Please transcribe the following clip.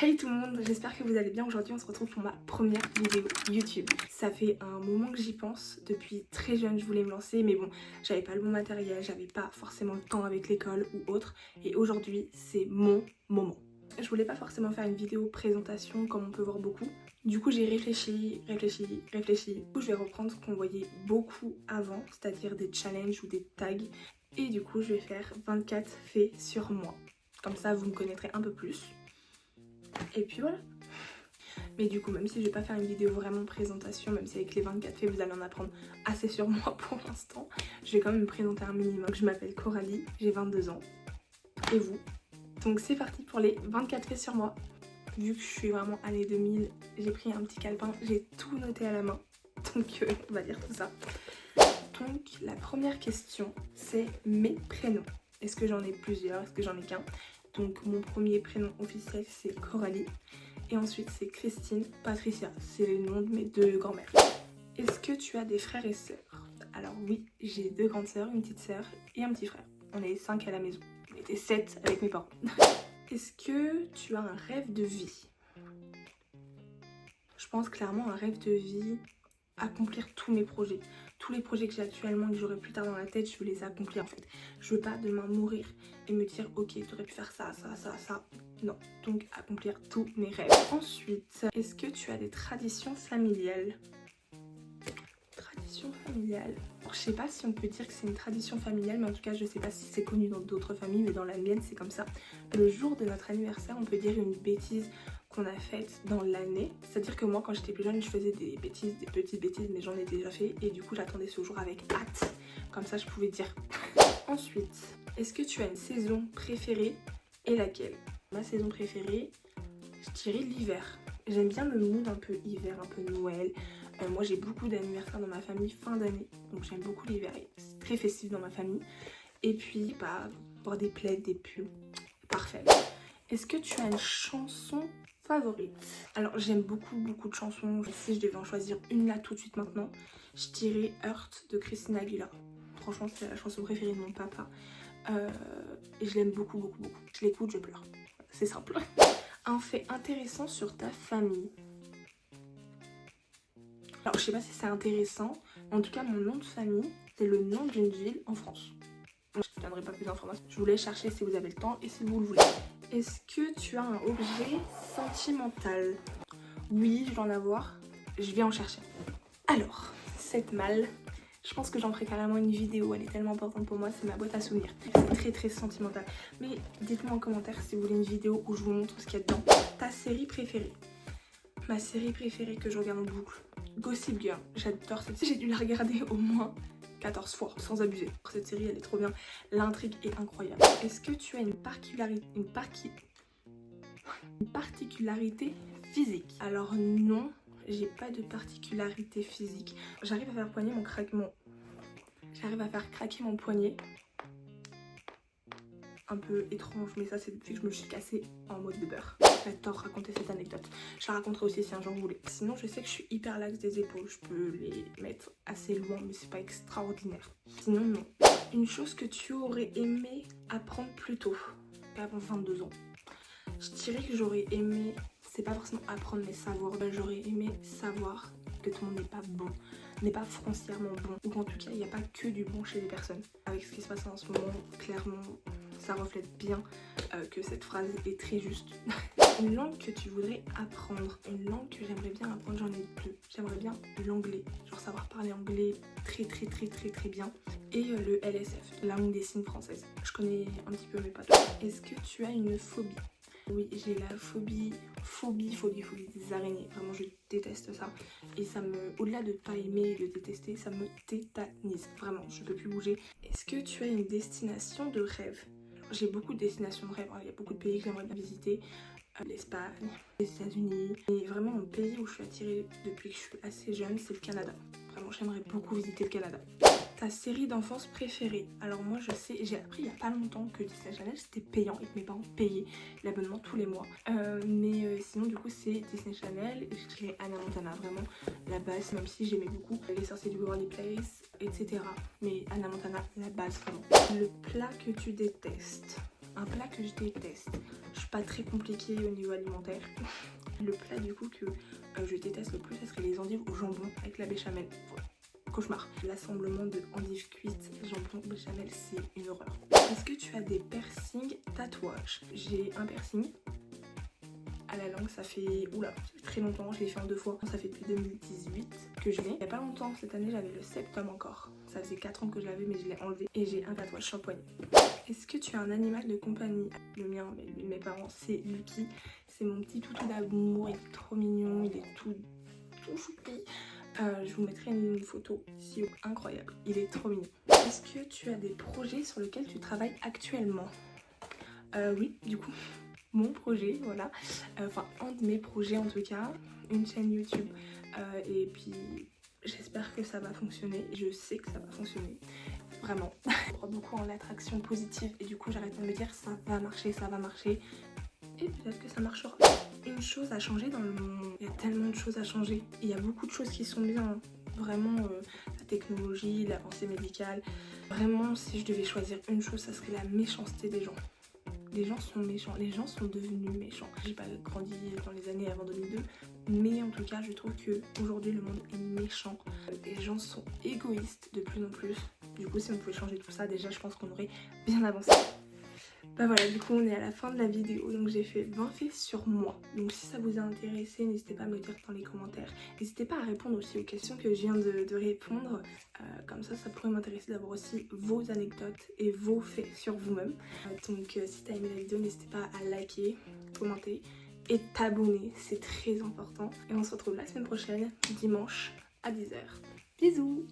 Hey tout le monde, j'espère que vous allez bien. Aujourd'hui on se retrouve pour ma première vidéo YouTube. Ça fait un moment que j'y pense, depuis très jeune je voulais me lancer mais bon, j'avais pas le bon matériel, j'avais pas forcément le temps avec l'école ou autre et aujourd'hui c'est mon moment. Je voulais pas forcément faire une vidéo présentation comme on peut voir beaucoup. Du coup j'ai réfléchi. Du coup je vais reprendre ce qu'on voyait beaucoup avant, c'est-à-dire des challenges ou des tags. Et du coup je vais faire 24 faits sur moi. Comme ça vous me connaîtrez un peu plus. Et puis voilà. Mais du coup, même si je vais pas faire une vidéo vraiment présentation, même si avec les 24 faits vous allez en apprendre assez sur moi pour l'instant, je vais quand même me présenter un minimum. Je m'appelle Coralie, j'ai 22 ans. Et vous? Donc c'est parti pour les 24 faits sur moi. Vu que je suis vraiment année 2000, j'ai pris un petit calepin, j'ai tout noté à la main. Donc on va dire tout ça. Donc la première question, c'est mes prénoms. Est-ce que j'en ai plusieurs? Est-ce que j'en ai qu'un? Donc mon premier prénom officiel c'est Coralie. Et ensuite c'est Christine Patricia. C'est les noms de mes deux grand-mères. Est-ce que tu as des frères et sœurs? Alors oui, j'ai deux grandes sœurs, une petite sœur et un petit frère. On est 5 à la maison. On était 7 avec mes parents. Est-ce que tu as un rêve de vie? Je pense clairement un rêve de vie, accomplir tous mes projets. Tous les projets que j'ai actuellement et que j'aurai plus tard dans la tête, je veux les accomplir en fait. Je veux pas demain mourir et me dire ok, t'aurais pu faire ça. Non, donc accomplir tous mes rêves. Ensuite, est-ce que tu as des traditions familiales? Tradition familiale. Alors, je sais pas si on peut dire que c'est une tradition familiale, mais en tout cas je sais pas si c'est connu dans d'autres familles, mais dans la mienne c'est comme ça. Le jour de notre anniversaire, on peut dire une bêtise qu'on a faite dans l'année. C'est-à-dire que moi quand j'étais plus jeune, je faisais des bêtises, des petites bêtises, mais j'en ai déjà fait et du coup j'attendais ce jour avec hâte. Comme ça je pouvais dire. Ensuite, est-ce que tu as une saison préférée et laquelle? Ma saison préférée, je dirais l'hiver. J'aime bien le mood un peu hiver, un peu Noël. Moi j'ai beaucoup d'anniversaires dans ma famille fin d'année, donc j'aime beaucoup l'hiver, c'est très festif dans ma famille. Et puis bah, voir des plaids, des pulls, parfait. Est-ce que tu as une chanson favorite? Alors j'aime beaucoup de chansons, si je devais en choisir une là tout de suite maintenant, je dirais Hurt de Christina Aguilera. Franchement c'est la chanson préférée de mon papa et je l'aime beaucoup. Je l'écoute, je pleure, c'est simple. Un fait intéressant sur ta famille. Alors je sais pas si c'est intéressant, mais en tout cas mon nom de famille c'est le nom d'une ville en France. Je ne donnerai pas plus d'informations. Je vous laisse chercher si vous avez le temps et si vous le voulez. Est-ce que tu as un objet sentimental? Oui, je dois en avoir. Je vais en chercher. Alors, cette malle, je pense que j'en ferai carrément une vidéo. Elle est tellement importante pour moi, c'est ma boîte à souvenirs. C'est très sentimental. Mais dites-moi en commentaire si vous voulez une vidéo où je vous montre ce qu'il y a dedans. Ta série préférée? Ma série préférée que je regarde en boucle, Gossip Girl. J'adore cette série, j'ai dû la regarder au moins 14 fois, sans abuser. Cette série elle est trop bien, l'intrigue est incroyable. Est-ce que tu as une particularité physique? Alors non, j'ai pas de particularité physique. J'arrive à faire craquer mon poignet. Un peu étrange, mais ça c'est depuis que je me suis cassée en mode de beurre. J'adore raconter cette anecdote. Je la raconterai aussi si un jour vous voulez. Sinon je sais que je suis hyper laxe des épaules. Je peux les mettre assez loin mais c'est pas extraordinaire. Sinon non. Une chose que tu aurais aimé apprendre plus tôt, pas avant 22 ans. Je dirais que j'aurais aimé, c'est pas forcément apprendre mais savoir. J'aurais aimé savoir que tout le monde n'est pas bon, n'est pas foncièrement bon. Ou en tout cas il n'y a pas que du bon chez les personnes. Avec ce qui se passe en ce moment, clairement ça reflète bien que cette phrase est très juste. Une langue que tu voudrais apprendre. Une langue que j'aimerais bien apprendre, j'en ai deux. J'aimerais bien l'anglais, genre savoir parler anglais très bien. Et le LSF, la langue des signes française. Je connais un petit peu mais pas tout. Est-ce que tu as une phobie? Oui, j'ai la phobie des araignées. Vraiment, je déteste ça. Et ça me, au-delà de pas aimer et de détester, ça me tétanise. Vraiment, je peux plus bouger. Est-ce que tu as une destination de rêve? J'ai beaucoup de destinations de rêve. Il y a beaucoup de pays que j'aimerais bien visiter. L'Espagne, les États-Unis. Et vraiment, mon pays où je suis attirée depuis que je suis assez jeune, c'est le Canada. Vraiment, j'aimerais beaucoup visiter le Canada. Ta série d'enfance préférée? Alors moi je sais, j'ai appris il y a pas longtemps que Disney Channel c'était payant et que mes parents payaient l'abonnement tous les mois. Sinon du coup c'est Disney Channel et je dirais Hannah Montana, vraiment la base, même si j'aimais beaucoup Les Sorciers du Waverly Place, etc. Mais Hannah Montana, la base vraiment. Le plat que tu détestes? Un plat que je déteste. Je suis pas très compliquée au niveau alimentaire. Le plat du coup que je déteste le plus, ce serait les endives au jambon avec la béchamel. Voilà. Cauchemar. L'assemblement de endives cuites, jambon, béchamel, c'est une horreur. Est-ce que tu as des piercings, tatouages? J'ai un piercing à la langue, ça fait très longtemps, je l'ai fait en 2 fois. Ça fait depuis 2018 que je l'ai. Il y a pas longtemps, cette année, j'avais le septum encore. Ça faisait 4 ans que je l'avais, mais je l'ai enlevé. Et j'ai un tatouage sur le poignet. Est-ce que tu as un animal de compagnie? Le mien, mais mes parents, c'est Lucky. C'est mon petit toutou d'amour, il est trop mignon, il est tout choupi. Je vous mettrai une photo ici, incroyable, il est trop mignon. Est-ce que tu as des projets sur lesquels tu travailles actuellement? Oui, du coup, mon projet, voilà, enfin un de mes projets en tout cas, une chaîne YouTube, et puis j'espère que ça va fonctionner, je sais que ça va fonctionner, vraiment. Je crois beaucoup en l'attraction positive et du coup j'arrête de me dire ça va marcher, et peut-être que ça marchera. Une chose à changer dans le monde, il y a tellement de choses à changer, il y a beaucoup de choses qui sont bien, hein. Vraiment la technologie, l'avancée médicale, vraiment si je devais choisir une chose, ça serait la méchanceté des gens. Les gens sont méchants, les gens sont devenus méchants. J'ai pas grandi dans les années avant 2002, mais en tout cas je trouve que aujourd'hui le monde est méchant. Les gens sont égoïstes de plus en plus. Du coup si on pouvait changer tout ça, déjà je pense qu'on aurait bien avancé. Bah voilà, du coup on est à la fin de la vidéo, donc j'ai fait 20 faits sur moi. Donc si ça vous a intéressé, n'hésitez pas à me le dire dans les commentaires. N'hésitez pas à répondre aussi aux questions que je viens de répondre. Comme ça pourrait m'intéresser d'avoir aussi vos anecdotes et vos faits sur vous-même. Donc si t'as aimé la vidéo, n'hésitez pas à liker, commenter et t'abonner, c'est très important. Et on se retrouve la semaine prochaine, dimanche à 10 h. Bisous!